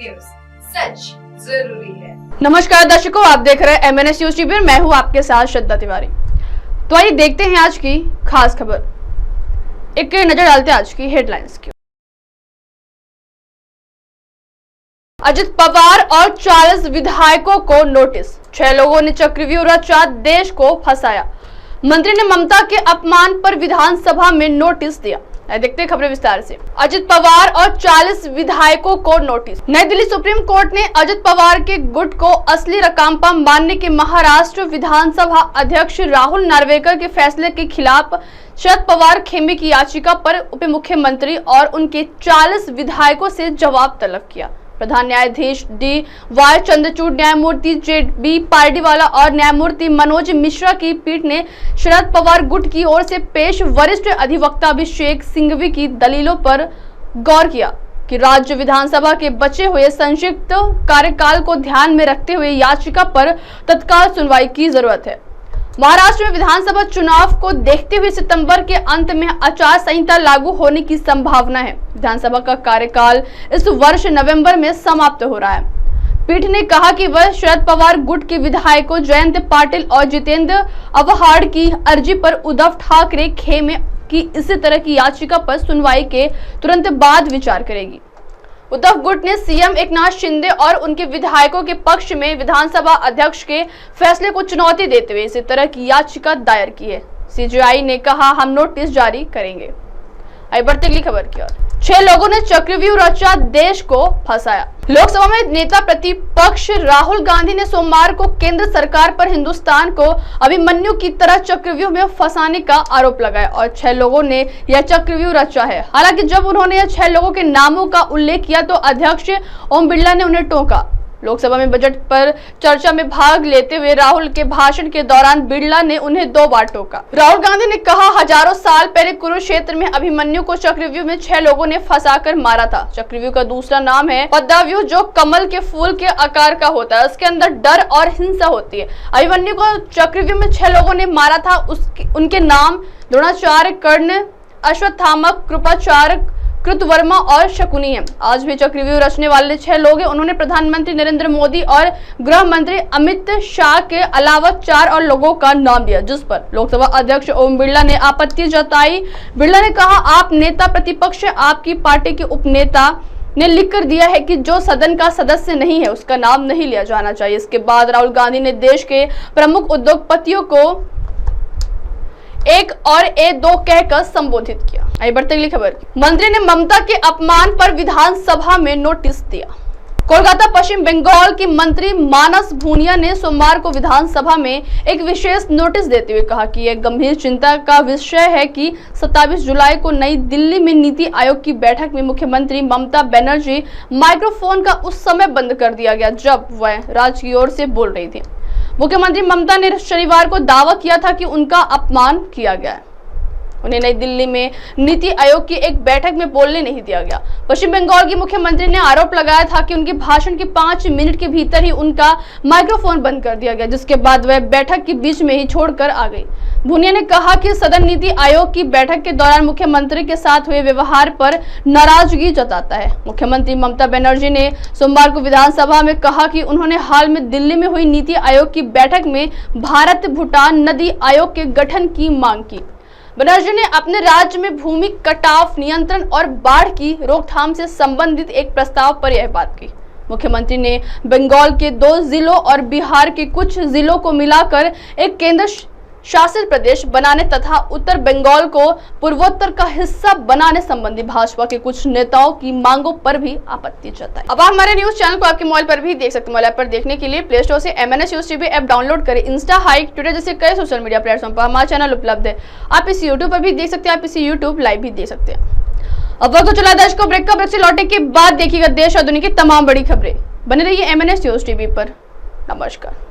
News, सच जरूरी है। नमस्कार दर्शकों, आप देख रहे हैं MNS न्यूज टीवी। मैं हूं आपके साथ श्रद्धा तिवारी। तो आइए देखते हैं आज की खास खबर। एक नजर डालते हैं आज की हेडलाइंस की। अजित पवार और 40 विधायकों को नोटिस, 6 लोगों ने चक्रव्यूह रचा, देश को फंसाया। मंत्री ने ममता के अपमान पर विधानसभा में नोटिस दिया। देखते हैं खबरें विस्तार से। अजित पवार और 40 विधायकों को नोटिस। नई दिल्ली सुप्रीम कोर्ट ने अजित पवार के गुट को असली रकाम्पा मानने के महाराष्ट्र विधानसभा अध्यक्ष राहुल नार्वेकर के फैसले के खिलाफ शरद पवार खेमे की याचिका पर उप मुख्यमंत्री और उनके 40 विधायकों से जवाब तलब किया। प्रधान न्यायाधीश DY चंद्रचूड़, न्यायमूर्ति JB पार्डीवाला और न्यायमूर्ति मनोज मिश्रा की पीठ ने शरद पवार गुट की ओर से पेश वरिष्ठ अधिवक्ता अभिषेक सिंघवी की दलीलों पर गौर किया कि राज्य विधानसभा के बचे हुए संक्षिप्त कार्यकाल को ध्यान में रखते हुए याचिका पर तत्काल सुनवाई की जरूरत है। महाराष्ट्र में विधानसभा चुनाव को देखते हुए सितंबर के अंत में आचार संहिता लागू होने की संभावना है। विधानसभा का कार्यकाल इस वर्ष नवंबर में समाप्त हो रहा है। पीठ ने कहा कि वह शरद पवार गुट के विधायकों जयंत पाटिल और जितेंद्र अवहाड़ की अर्जी पर उद्धव ठाकरे खेमे की इसी तरह की याचिका पर सुनवाई के तुरंत बाद विचार करेगी। उद्धव गुट ने CM एकनाथ शिंदे और उनके विधायकों के पक्ष में विधानसभा अध्यक्ष के फैसले को चुनौती देते हुए इसी तरह की याचिका दायर की है। CJI ने कहा, हम नोटिस जारी करेंगे। आइए बढ़ते अगली खबर की ओर। 6 लोगों ने चक्रव्यूह रचा, देश को फंसाया। लोकसभा में नेता प्रतिपक्ष राहुल गांधी ने सोमवार को केंद्र सरकार पर हिंदुस्तान को अभिमन्यु की तरह चक्रव्यूह में फंसाने का आरोप लगाया और 6 लोगों ने यह चक्रव्यूह रचा है। हालांकि जब उन्होंने यह 6 लोगों के नामों का उल्लेख किया तो अध्यक्ष ओम बिरला ने उन्हें टोका। लोकसभा में बजट पर चर्चा में भाग लेते हुए राहुल के भाषण के दौरान बिरला ने उन्हें 2 बार टोका। राहुल गांधी ने कहा, हजारों साल पहले कुरुक्षेत्र में अभिमन्यु को चक्रव्यूह में 6 लोगों ने फंसाकर मारा था। चक्रव्यूह का दूसरा नाम है पद्माव्यूह, जो कमल के फूल के आकार का होता है। उसके अंदर डर और हिंसा होती है। अभिमन्यु को चक्रव्यूह में 6 लोगों ने मारा था। उनके नाम द्रोणाचार्य, कर्ण, अश्वत्थामा, कृपाचार्य, कृतवर्मा और शकुनी है। आज भी चक्रव्यूह रचने वाले 6 लोग हैं। उन्होंने प्रधानमंत्री नरेंद्र मोदी और गृह मंत्री अमित शाह के अलावा 4 और लोगों का नाम दिया, जिस पर लोकसभा अध्यक्ष ओम बिरला ने आपत्ति जताई। बिरला ने कहा, आप नेता प्रतिपक्ष, आपकी पार्टी के उपनेता ने लिखकर दिया है कि जो सदन का सदस्य नहीं है उसका नाम नहीं लिया जाना चाहिए। इसके बाद राहुल गांधी ने देश के प्रमुख उद्योगपतियों को 1 और A2 कहकर संबोधित किया। आइए बढ़ते अगली खबर। मंत्री ने ममता के अपमान पर विधानसभा में नोटिस दिया। कोलकाता पश्चिम बंगाल की मंत्री मानस भूनिया ने सोमवार को विधानसभा में एक विशेष नोटिस देते हुए कहा कि यह गंभीर चिंता का विषय है कि 27 जुलाई को नई दिल्ली में नीति आयोग की बैठक में मुख्यमंत्री ममता बनर्जी माइक्रोफोन का उस समय बंद कर दिया गया जब वह राज्य की ओर से बोल रही थी। मुख्यमंत्री ममता ने शनिवार को दावा किया था कि उनका अपमान किया गया है। उन्हें नई दिल्ली में नीति आयोग की एक बैठक में बोलने नहीं दिया गया। पश्चिम बंगाल की मुख्यमंत्री ने आरोप लगाया था कि उनके भाषण के 5 मिनट के भीतर ही उनका माइक्रोफोन बंद कर दिया गया, जिसके बाद वह बैठक के बीच में ही छोड़कर आ गई। भूनिया ने कहा कि सदन नीति आयोग की बैठक के दौरान मुख्यमंत्री के साथ हुए व्यवहार पर नाराजगी जताता है। मुख्यमंत्री ममता बनर्जी ने सोमवार को विधानसभा में कहा कि उन्होंने हाल में दिल्ली में हुई नीति आयोग की बैठक में भारत भूटान नदी आयोग के गठन की मांग की। बनर्जी ने अपने राज्य में भूमि कटाव नियंत्रण और बाढ़ की रोकथाम से संबंधित एक प्रस्ताव पर यह बात की। मुख्यमंत्री ने बंगाल के 2 जिलों और बिहार के कुछ जिलों को मिलाकर एक केंद्र शासित प्रदेश बनाने तथा उत्तर बंगाल को पूर्वोत्तर का हिस्सा बनाने संबंधी भाजपा के कुछ नेताओं की मांगों पर भी आपत्ति जताई। अब आप हमारे न्यूज चैनल को आपके मोबाइल पर भी देख सकते हैं। मोबाइल ऐप पर देखने के लिए प्ले स्टोर से MNS news TV app download करें। इंस्टा, हाइक, ट्विटर जैसे कई सोशल मीडिया प्लेटफॉर्म पर हमारा चैनल उपलब्ध है। आप इसे यूट्यूब पर भी देख सकते हैं, आप इसे यूट्यूब लाइव भी देख सकते हैं। अब वक्त तो चला दर्शकों ब्रेक का। ब्रेक से लौटने के बाद देखिएगा देश और दुनिया की तमाम बड़ी खबरें। बने रहिए MNS न्यूज टीवी पर। नमस्कार।